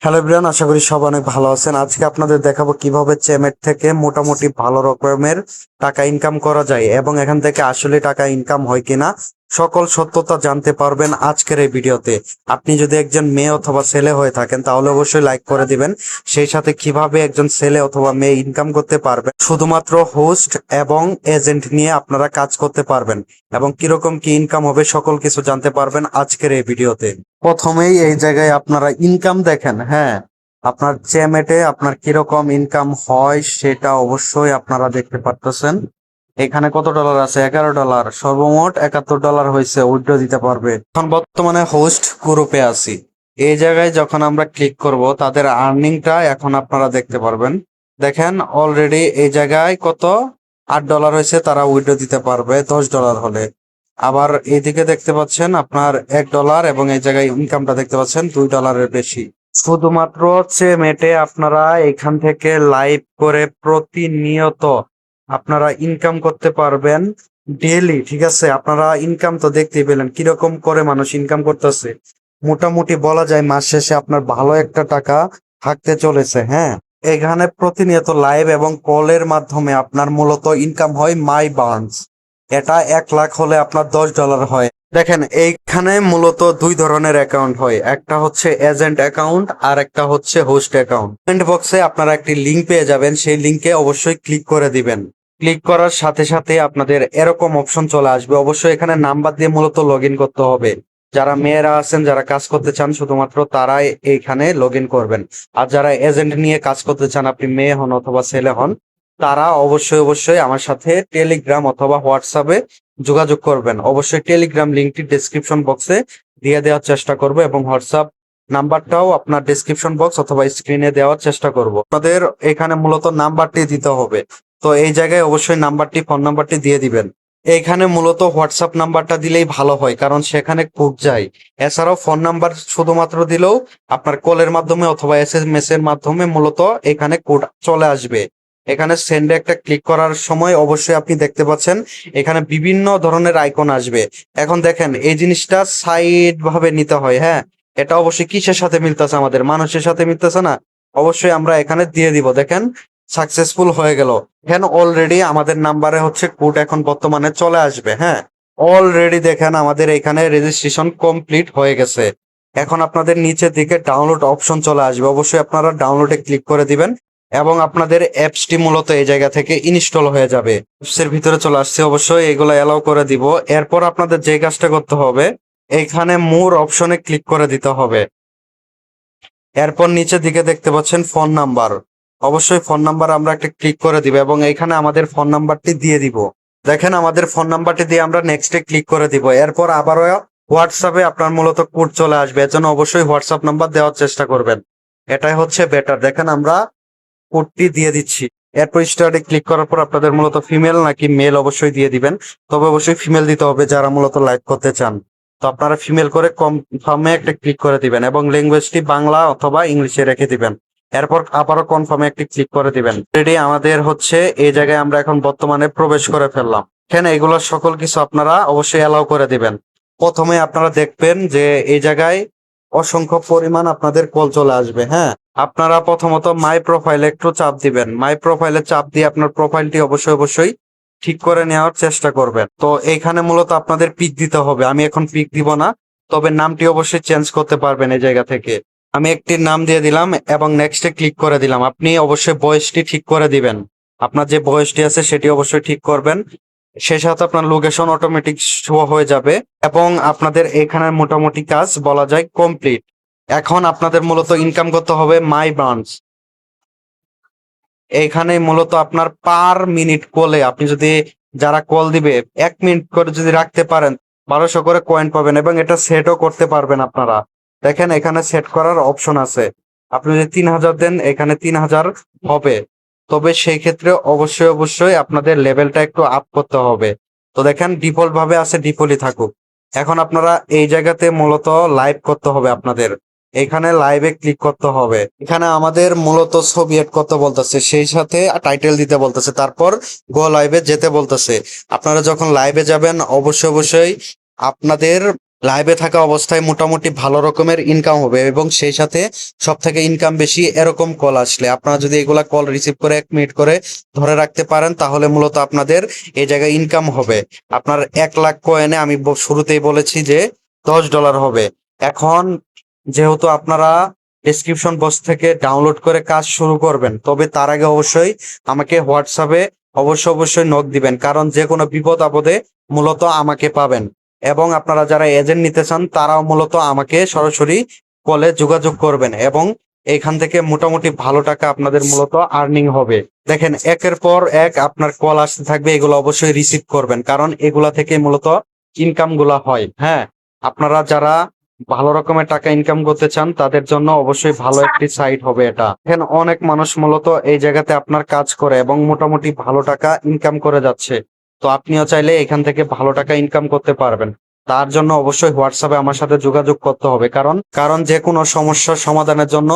Hello everyone, আশা করি সব অনেক ভালো আছেন। আজকে আপনাদের দেখাবো কিভাবে চেমেট থেকে মোটামুটি ভালো রকমের টাকা ইনকাম করা যায় এবং এখান থেকে আসলে টাকা ইনকাম হয় কিনা সকল সত্যতা জানতে পারবেন আজকের এই ভিডিওতে। আপনি যদি একজন মেয়ে অথবা ছেলে হয়ে থাকেন তাহলে অবশ্যই লাইক করে দিবেন। সেই সাথে কিভাবে একজন ছেলে অথবা মেয়ে ইনকাম করতে পারবেন, শুধুমাত্র হোস্ট এবং এজেন্ট নিয়ে আপনারা কাজ করতে পারবেন এবং কিরকম কি ইনকাম হবে সকল কিছু জানতে পারবেন আজকের এই ভিডিওতে। প্রথমেই এই জায়গায় আপনারা ইনকাম দেখেন। হ্যাঁ, আপনার চেমেটে আপনার কিরকম ইনকাম হয় সেটা অবশ্যই আপনারা দেখতে পারতেছেন। এখানে কত ডলার আছে? $11, সর্বমোট $71 হয়েছে, উইথড্র দিতে পারবে। এখন বর্তমানে হোস্ট গ্রুপে আছি। এই জায়গায় যখন আমরা ক্লিক করব তাদের আর্নিংটা এখন আপনারা দেখতে পারবেন। দেখেন অলরেডি এই জায়গায় কত $8 হয়েছে, তারা উইথড্র দিতে পারবে $10 হলে। আবার এইদিকে দেখতে পাচ্ছেন আপনার $1 এবং এই জায়গায় ইনকামটা দেখতে পাচ্ছেন $2 বেশি। শুধুমাত্র হচ্ছে মেটে আপনারা এখান থেকে লাইভ করে প্রতিনিয়ত আপনারা ইনকাম করতে পারবেন ডেইলি। ঠিক আছে, আপনারা ইনকাম তো দেখতেই পেলেন কিরকম করে মানুষ ইনকাম করতেছে। মোটামুটি বলা যায় মাস শেষে আপনার ভালো একটা টাকা থাকতে চলেছে। হ্যাঁ, এখানে প্রতিনিয়ত লাইভ এবং কলের মাধ্যমে আপনার মূলত ইনকাম হয় মাই বার্নস। এটা 1 লাখ হলে আপনার $10 হয়। দেখেন এইখানে মূলত দুই ধরনের অ্যাকাউন্ট হয়, একটা হচ্ছে এজেন্ট অ্যাকাউন্ট আর একটা হচ্ছে হোস্ট অ্যাকাউন্ট। কমেন্ট বক্সে আপনারা একটি লিঙ্ক পেয়ে যাবেন, সেই লিঙ্কে অবশ্যই ক্লিক করে দিবেন। ক্লিক করার সাথে সাথে আপনাদের এরকম অপশন চলে আসবে। অবশ্যই এখানে নাম্বার দিয়ে মূলত লগ ইন করতে হবে। যারা মেয়েরা আছেন, যারা কাজ করতে চান, শুধুমাত্র তারাই এইখানে লগ ইন করবেন। আর যারা এজেন্ট নিয়ে কাজ করতে চান, আপনি মেয়ে হন অথবা ছেলে হন, তারা অবশ্যই অবশ্যই আমার সাথে টেলিগ্রাম অথবা হোয়াটসঅ্যাপে যোগাযোগ করবেন। অবশ্যই টেলিগ্রাম লিঙ্কটি ডেসক্রিপশন বক্সে দিয়ে দেওয়ার চেষ্টা করব এবং হোয়াটসঅ্যাপ নাম্বারটাও আপনার ডেসক্রিপশন বক্স অথবা স্ক্রিনে দেওয়ার চেষ্টা করব। আপনাদের এখানে মূলত নাম্বারটি দিতে হবে, তো এই জায়গায় অবশ্যই নাম্বারটি, ফোন নাম্বারটি দিয়ে দিবেন। এইখানে মূলত হোয়াটসঅ্যাপ নাম্বারটা দিলেই ভালো হয়, কারণ সেখানে কোড যায়। এছাড়াও ফোন নাম্বার শুধুমাত্র দিলেও আপনার কলের মাধ্যমে অথবা এসএমএস এর মাধ্যমে মূলত এখানে কোড চলে আসবে। এখানে সেন্ডে একটা ক্লিক করার সময় অবশ্যই আপনি দেখতে পাচ্ছেন এখানে বিভিন্ন ধরনের আইকন আসবে। এখন দেখেন এই জিনিসটা সাইড ভাবে নিতে হয়। হ্যাঁ, এটা অবশ্যই কিসের সাথে মিলতেছে? আমাদের মানুষের সাথে মিলতেছে না? অবশ্যই আমরা এখানে দিয়ে দিব। দেখেন সাকসেসফুল হয়ে গেল। এখানে অলরেডি আমাদের নাম্বারে হচ্ছে কোড এখন বর্তমানে চলে আসবে। হ্যাঁ, অলরেডি দেখেন আমাদের এখানে রেজিস্ট্রেশন কমপ্লিট হয়ে গেছে। এখন আপনাদের নিচের দিকে ডাউনলোড অপশন চলে আসবে, অবশ্যই আপনারা ডাউনলোডে ক্লিক করে দিবেন এবং আপনাদের অ্যাপসটি মূলত এই জায়গা থেকে ইনস্টল হয়ে যাবে। অ্যাপসের ভিতরে চলে আসছে, অবশ্যই এগুলো অ্যালাউ করে দিব। এরপর আপনাদের যে কাজটা করতে হবে, এইখানে মোর অপশনে ক্লিক করে দিতে হবে। এরপর নিচের দিকে দেখতে পাচ্ছেন ফোন নাম্বার, অবশ্যই ফোন নাম্বার আমরা একটা ক্লিক করে দিব এবং এইখানে আমাদের ফোন নাম্বারটি দিয়ে দিব। দেখেন আমাদের ফোন নাম্বারটি দিয়ে আমরা নেক্সটে ক্লিক করে দিব। এরপর আবারও হোয়াটসঅ্যাপে আপনার মূলত কোড চলে আসবে, এর জন্য অবশ্যই হোয়াটসঅ্যাপ নাম্বার দেওয়ার চেষ্টা করবেন। এটাই হচ্ছে বেটার। দেখেন আমরা কোডটি দিয়ে দিচ্ছি। এরপর স্টার্টে ক্লিক করার পর আপনাদের মূলত ফিমেল নাকি মেল অবশ্যই দিয়ে দিবেন, তবে অবশ্যই ফিমেল দিতে হবে যারা মূলত লাইভ করতে চান। তো আপনারা ফিমেল করে কনফার্মে একটা ক্লিক করে দিবেন এবং ল্যাঙ্গুয়েজটি বাংলা অথবা ইংলিশে রেখে দিবেন। এরপর আবারও কনফার্মে একটি ক্লিক করে দিবেন। রেডি, আমাদের হচ্ছে এই জায়গায় আমরা এখন বর্তমানে প্রবেশ করে ফেললাম। এখানে এগুলো সকল কিছু আপনারা অবশ্যই অ্যালাউ করে দিবেন। প্রথমে আপনারা দেখবেন যে এই জায়গায় অসংখ্য পরিমাণ আপনাদের কল চলে আসবে। হ্যাঁ, আপনারা প্রথমত মাই প্রোফাইলে একটু চাপ দিবেন। মাই প্রোফাইলে চাপ দিয়ে আপনার প্রোফাইলটি অবশ্যই অবশ্যই ঠিক করে নেওয়ার চেষ্টা করবেন। তো এইখানে মূলত আপনাদের পিক দিতে হবে। আমি এখন পিক দিব না, তবে নামটি অবশ্যই চেঞ্জ করতে পারবেন এই জায়গা থেকে। আমি একটি নাম দিয়ে দিলাম এবং নেক্সটে ক্লিক করে দিলাম। আপনি অবশ্যই বয়সটি ঠিক করে দিবেন, আপনার যে বয়সটি আছে সেটি অবশ্যই ঠিক করবেন। সেই সাথে আপনার লোকেশন অটোমেটিক শো হয়ে যাবে এবং আপনাদের এখানের মোটামুটি কাজ বলা যায় কমপ্লিট। এখন আপনাদের মূলত ইনকাম করতে হবে মাই বার্নস। এইখানে মূলত আপনার পার মিনিট কলে আপনি যদি, যারা কল দিবে 1 মিনিট করে যদি রাখতে পারেন, 1200 করে কয়েন পাবেন এবং এটা সেটও করতে পারবেন আপনারা। দেখেন এখানে সেট করার অপশন আছে। আপনি যদি 3000 দেন এখানে 3000 হবে, তবে সেই ক্ষেত্রে অবশ্যই অবশ্যই আপনাদের লেভেলটা একটু আপ করতে হবে। তো দেখেন ডিফল্ট ভাবে আছে, ডিফল্টই থাকুক। এখন আপনারা এই জায়গাতে মূলত লাইভ করতে হবে আপনাদের। এখানে লাইভে ক্লিক করতে হবে। এখানে আমাদের মূলত ছবি এড করতে বলতেছে, সেই সাথে টাইটেল দিতে বলতেছে, তারপর গো লাইভে যেতে বলতেছে। আপনারা যখন লাইভে যাবেন অবশ্যই অবশ্যই আপনাদের লাইভে থাকা অবস্থায় মোটামুটি ভালো রকমের ইনকাম হবে এবং সেই সাথে সব থেকে ইনকাম বেশি এরকম কল আসলে আপনারা যদি এগুলা কল রিসিভ করে 1 মিনিট করে ধরে রাখতে পারেন তাহলে মূলত আপনাদের এই জায়গায় ইনকাম হবে। আপনার 1 লাখ কয়েনে আমি শুরুতেই বলেছি যে $10 হবে। এখন যেহেতু আপনারা ডেসক্রিপশন বক্স থেকে ডাউনলোড করে কাজ শুরু করবেন, তবে তার আগে অবশ্যই আমাকে হোয়াটসঅ্যাপে অবশ্যই নক দিবেন, কারণ যে কোনো বিপদ আপদে মূলত আমাকে পাবেন। এবং আপনারা যারা এজেন্ট নিতে চান তারাও মূলত আমাকে সরাসরি কলে যোগাযোগ করবেন এবং এইখান থেকে মোটামুটি ভালো টাকা আপনাদের মূলত আর্নিং হবে। দেখেন, একের পর এক আপনার কল আসতে থাকবে, এগুলো অবশ্যই রিসিভ করবেন, কারণ এগুলা থেকে মূলত ইনকাম গুলা হয়। হ্যাঁ, আপনারা যারা ভালো রকমের টাকা ইনকাম করতে চান তাদের জন্য অবশ্যই ভালো একটি সাইট হবে এটা। এখানে অনেক মানুষ মূলত এই জায়গাতে আপনার কাজ করে এবং মোটামুটি ভালো টাকা ইনকাম করে যাচ্ছে। তো আপনিও চাইলে এখান থেকে ভালো টাকা ইনকাম করতে পারবেন। তার জন্য অবশ্যই হোয়াটসঅ্যাপে আমার সাথে যোগাযোগ করতে হবে, কারণ কারণ যে কোনো সমস্যার সমাধানের জন্য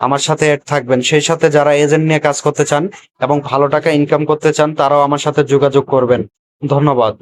আমার সাথে অ্যাড থাকবেন। সেই সাথে যারা এজেন্ট নিয়ে কাজ করতে চান এবং ভালো টাকা ইনকাম করতে চান তারাও আমার সাথে যোগাযোগ করবেন। ধন্যবাদ।